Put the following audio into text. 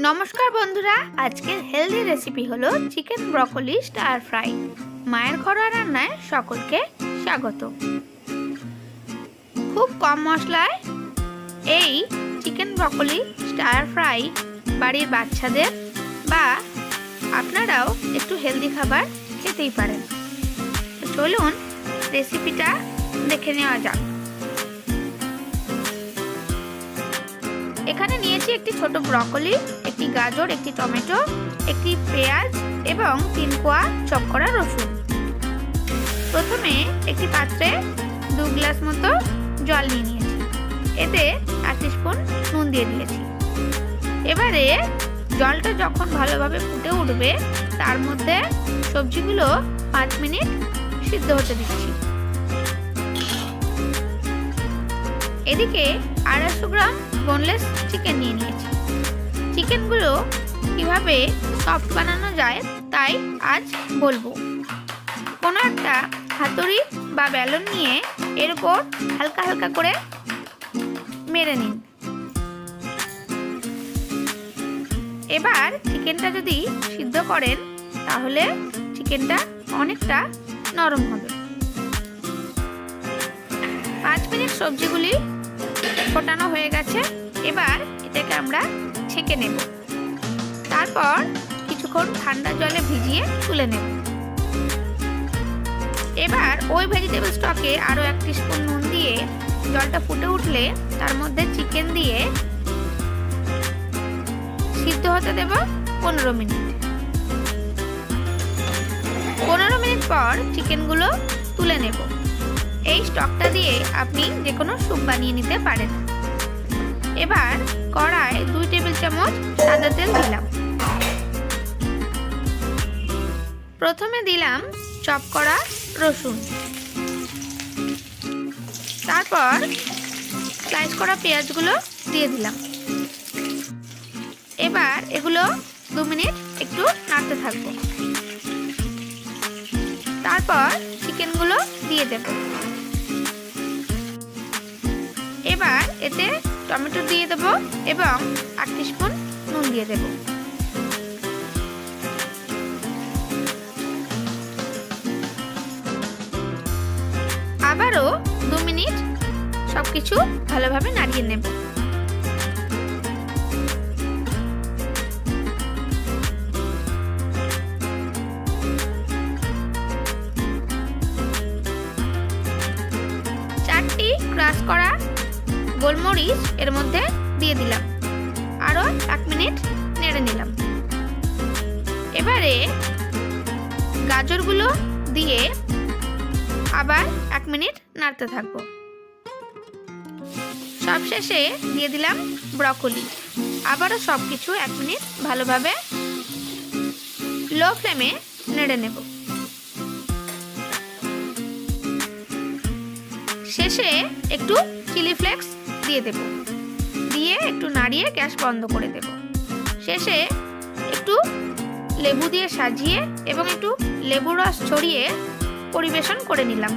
নমস্কার বন্ধুরা, আজকের হেলদি রেসিপি হলো চিকেন ব্রকলি স্টার ফ্রাই। মায়ের ঘরোয়া রান্নায় সকলকে স্বাগত। খুব কম মশলায় এই চিকেন ব্রকলি স্টার ফ্রাই বাড়ির বাচ্চাদের বা আপনারাও একটু হেলদি খাবার খেতেই পারেন। চলুন রেসিপিটা দেখে নেওয়া যাক। এখানে নিয়েছি একটি ছোট ব্রকলি, একটি গাজর, একটি টমেটো, একটি পেঁয়াজ এবং 3 কোয়া চপ করা রসুন। প্রথমে একটি পাত্রে 2 গ্লাস মতো জল নিয়ে নিয়েছি। এতে 1 স্পুন নুন দিয়ে দিয়েছি। এবারে জলটা যখন ভালোভাবে ফুটে উঠবে তার মধ্যে সবজিগুলো 5 মিনিট সিদ্ধ হতে দিচ্ছি। এদিকে 250 গ্রাম বোনলেস চিকেন নিয়ে নিয়েছি। চিকেনগুলো কিভাবে সফট বানানো যায় তাই আজ বলবো। কোনো একটা হাতুড়ি বা বেলন নিয়ে এর উপর হালকা হালকা করে মেরে নিন। এবার চিকেনটা যদি সিদ্ধ করেন তাহলে চিকেনটা অনেকটা নরম হবে। 5 মিনিট সবজিগুলি ফোটানো হয়ে গেছে। এবার এটাকে আমরা ছেঁকে নেব। তারপর কিছুক্ষণ ঠান্ডা জলে ভিজিয়ে তুলে নেব। এবার ওই ভেজিটেবল স্টকে আরও 1 স্পুন নুন দিয়ে জলটা ফুটে উঠলে তার মধ্যে চিকেন দিয়ে সিদ্ধ হতে দেব 15 মিনিট। 15 মিনিট পর চিকেনগুলো তুলে নেব। এই স্টকটা দিয়ে আপনি যে কোনো স্যুপ বানিয়ে নিতে পারেন। এবার কড়ায় 2 টেবিল চামচ সাদা তেল দিলাম। প্রথমে দিলাম চপ করা রসুন, তারপর স্লাইস করা পেঁয়াজগুলো দিয়ে দিলাম। এবার এগুলো 2 মিনিট একটু নাড়তে থাকবো। তারপর চিকেনগুলো দিয়ে দেব। এবার এতে টমেটো দিয়ে দেব এবং 1 স্পুন নুন দিয়ে দেব। আবারও 2 মিনিট সবকিছু ভালোভাবে নাড়িয়ে নেব। ক্রাশ করা গোলমরিচ এর মধ্যে দিয়ে দিলাম। আরও 1 মিনিট নেড়ে নিলাম। এবারে গাজরগুলো দিয়ে আবার 1 মিনিট নাড়তে থাকবো। সবশেষে দিয়ে দিলাম ব্রকলি। আবারও সবকিছু 1 মিনিট ভালোভাবে লো ফ্লেমে নেড়ে নেব। শেষে একটু চিলি ফ্লেক্স দিয়ে দেব। দিয়ে একটু নাড়িয়ে গ্যাস বন্ধ করে দেব। শেষে একটু লেবু দিয়ে সাজিয়ে এবং একটু লেবুর রস ছড়িয়ে পরিবেশন করে নিলাম।